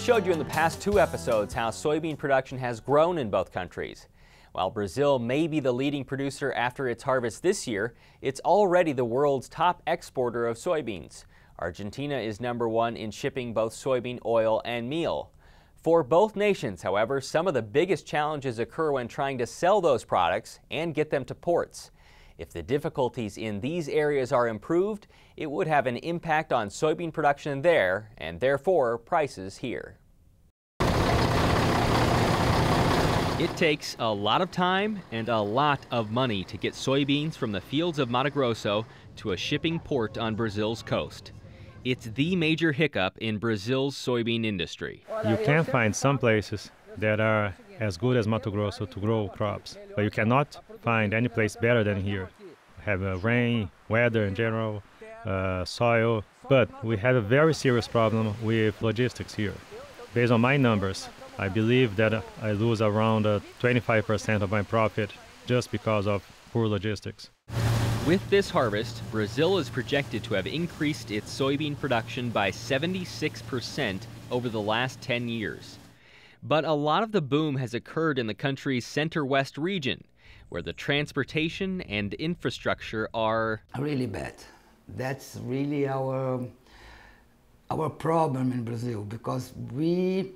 showed you in the past 2 episodes how soybean production has grown in both countries. While Brazil may be the leading producer after its harvest this year, it's already the world's top exporter of soybeans. Argentina is #1 in shipping both soybean oil and meal. For both nations, however, some of the biggest challenges occur when trying to sell those products and get them to ports. If the difficulties in these areas are improved, it would have an impact on soybean production there and therefore prices here. It takes a lot of time and a lot of money to get soybeans from the fields of Mato Grosso to a shipping port on Brazil's coast. It's the major hiccup in Brazil's soybean industry. You can find some places that are as good as Mato Grosso to grow crops, but you cannot find any place better than here. We have rain, weather in general, soil, but we have a very serious problem with logistics here. Based on my numbers, I believe that I lose around 25% of my profit just because of poor logistics. With this harvest, Brazil is projected to have increased its soybean production by 76% over the last 10 years. But a lot of the boom has occurred in the country's center-west region, where the transportation and infrastructure are really bad. That's really our problem in Brazil, because we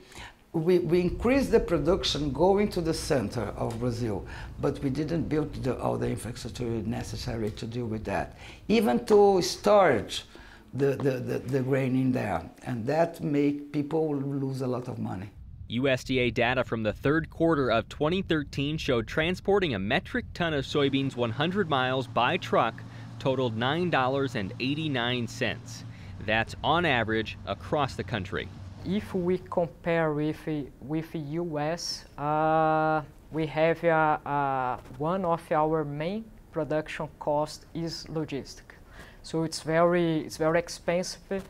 increased the production going to the center of Brazil, but we didn't build all the infrastructure necessary to deal with that. Even to storage the grain in there, and that make people lose a lot of money. USDA data from the third quarter of 2013 showed transporting a metric ton of soybeans 100 miles by truck totaled $9.89. That's on average across the country. If we compare with US, we have one of our main production cost is logistic. So it's very expensive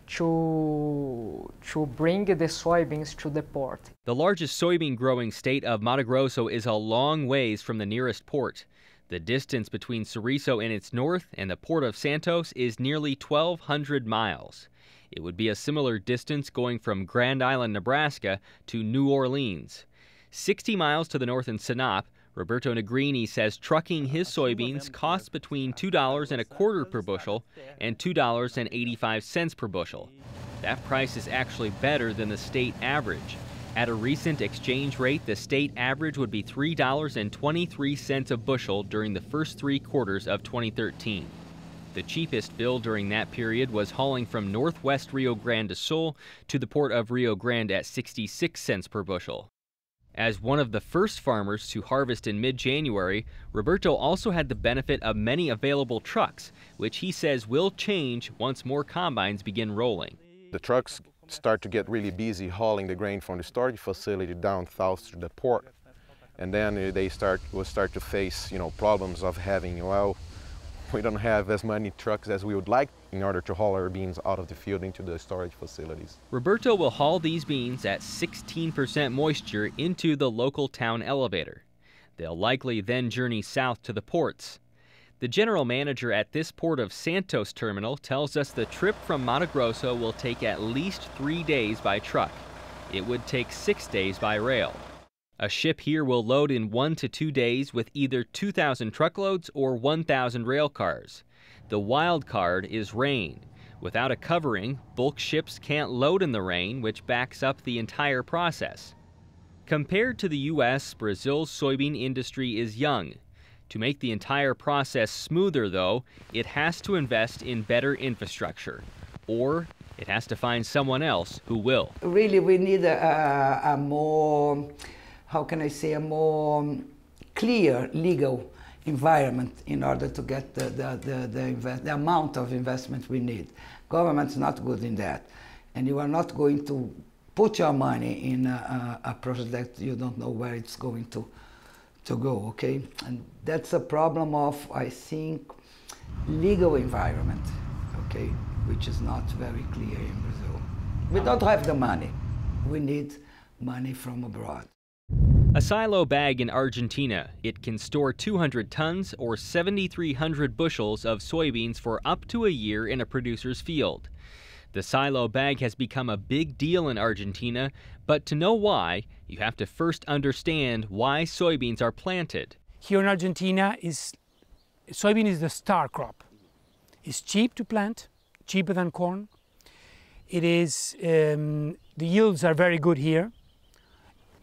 to bring the soybeans to the port. The largest soybean growing state of Mato Grosso is a long ways from the nearest port. The distance between Sorriso in its north and the port of Santos is nearly 1,200 miles. It would be a similar distance going from Grand Island, Nebraska to New Orleans. 60 miles to the north in Sinop, Roberto Negrini says trucking his soybeans costs between $2.25 per bushel and $2.85 per bushel. That price is actually better than the state average. At a recent exchange rate, the state average would be $3.23 a bushel during the first 3 quarters of 2013. The cheapest bill during that period was hauling from northwest Rio Grande do Sul to the port of Rio Grande at 66 cents per bushel. As one of the first farmers to harvest in mid-January, Roberto also had the benefit of many available trucks, which he says will change once more combines begin rolling. The trucks start to get really busy hauling the grain from the storage facility down south to the port, and then they will start to face problems of having, we don't have as many trucks as we would like in order to haul our beans out of the field into the storage facilities. Roberto will haul these beans at 16% moisture into the local town elevator. They'll likely then journey south to the ports. The general manager at this port of Santos terminal tells us the trip from Mato Grosso will take at least 3 days by truck. It would take 6 days by rail. A ship here will load in 1 to 2 days with either 2,000 truckloads or 1,000 rail cars. The wild card is rain. Without a covering, bulk ships can't load in the rain, which backs up the entire process. Compared to the U.S., Brazil's soybean industry is young. To make the entire process smoother, though, it has to invest in better infrastructure, or it has to find someone else who will. Really, we need a more, how can I say, a more clear legal environment in order to get the amount of investment we need. Government's not good in that, and you are not going to put your money in a project that you don't know where it's going to go, okay? And that's a problem of, I think, legal environment, okay, which is not very clear in Brazil. We don't have the money. We need money from abroad. A silo bag in Argentina, it can store 200 tons or 7,300 bushels of soybeans for up to a year in a producer's field. The silo bag has become a big deal in Argentina, but to know why, you have to first understand why soybeans are planted. Here in Argentina, soybean is the star crop. It's cheap to plant, cheaper than corn. It is, the yields are very good here.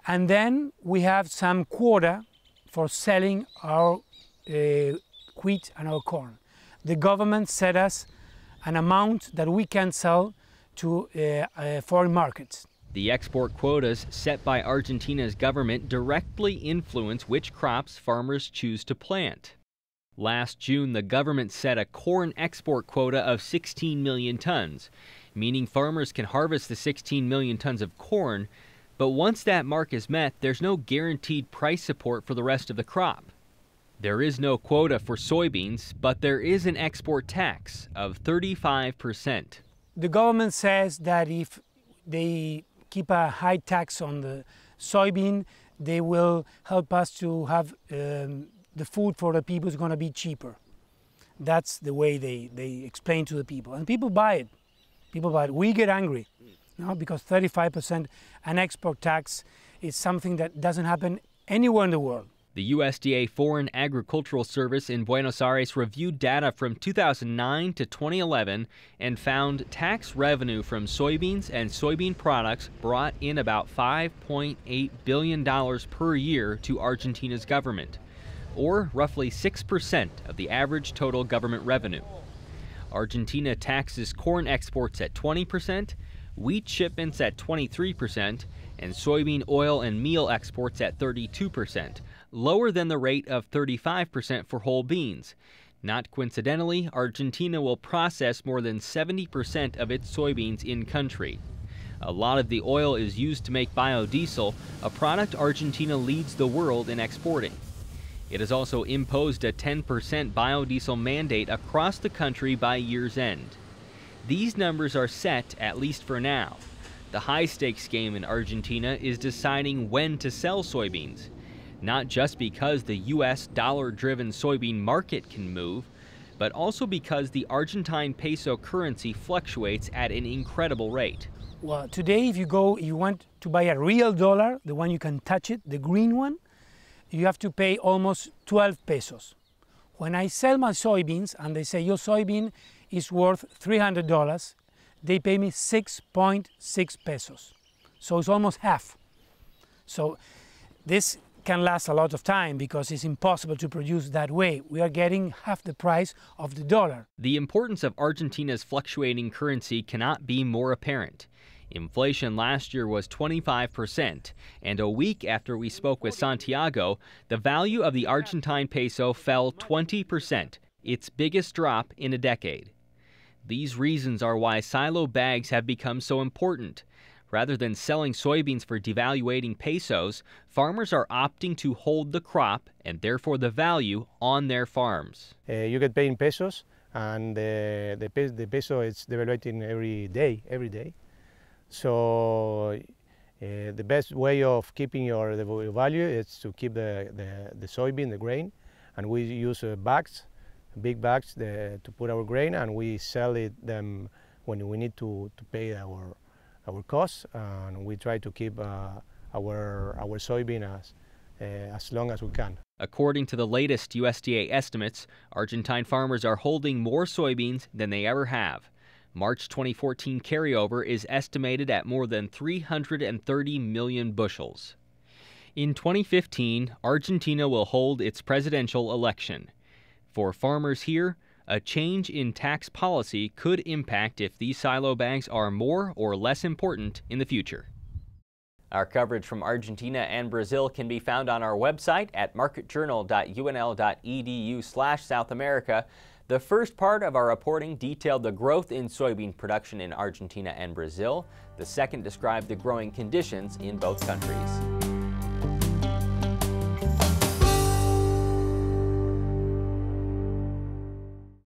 And then we have some quota for selling our wheat and our corn. The government set us an amount that we can sell to foreign markets. The export quotas set by Argentina's government directly influence which crops farmers choose to plant. Last June, the government set a corn export quota of 16 million tons, meaning farmers can harvest the 16 million tons of corn, but once that mark is met, there's no guaranteed price support for the rest of the crop. There is no quota for soybeans, but there is an export tax of 35%. The government says that if they keep a high tax on the soybean, they will help us to have the food for the people is going to be cheaper. That's the way they explain to the people. And people buy it. People buy it. We get angry, because 35% an export tax is something that doesn't happen anywhere in the world. The USDA Foreign Agricultural Service in Buenos Aires reviewed data from 2009 to 2011 and found tax revenue from soybeans and soybean products brought in about $5.8 billion per year to Argentina's government, or roughly 6% of the average total government revenue. Argentina taxes corn exports at 20%, wheat shipments at 23%, and soybean oil and meal exports at 32%, lower than the rate of 35% for whole beans. Not coincidentally, Argentina will process more than 70% of its soybeans in country. A lot of the oil is used to make biodiesel, a product Argentina leads the world in exporting. It has also imposed a 10% biodiesel mandate across the country by year's end. These numbers are set, at least for now. The high-stakes game in Argentina is deciding when to sell soybeans, not just because the U.S. dollar-driven soybean market can move, but also because the Argentine peso currency fluctuates at an incredible rate. Well, today if you want to buy a real dollar, the one you can touch it, the green one, you have to pay almost 12 pesos. When I sell my soybeans and they say your soybean is worth $300, they pay me 6.6 pesos. So it's almost half. So this can last a lot of time because it's impossible to produce that way. We are getting half the price of the dollar. The importance of Argentina's fluctuating currency cannot be more apparent. Inflation last year was 25%, and a week after we spoke with Santiago, the value of the Argentine peso fell 20%, its biggest drop in a decade. These reasons are why silo bags have become so important. Rather than selling soybeans for devaluating pesos, farmers are opting to hold the crop and therefore the value on their farms. You get paid in pesos, and the peso is devaluating every day. So the best way of keeping the value is to keep the soybean, the grain, and we use bags, big bags to put our grain, and we sell them when we need to pay our costs, and we try to keep our soybean as long as we can. According to the latest USDA estimates, Argentine farmers are holding more soybeans than they ever have. March 2014 carryover is estimated at more than 330 million bushels. In 2015, Argentina will hold its presidential election. For farmers here, a change in tax policy could impact if these silo bags are more or less important in the future. Our coverage from Argentina and Brazil can be found on our website at marketjournal.unl.edu/South America. The first part of our reporting detailed the growth in soybean production in Argentina and Brazil. The second described the growing conditions in both countries.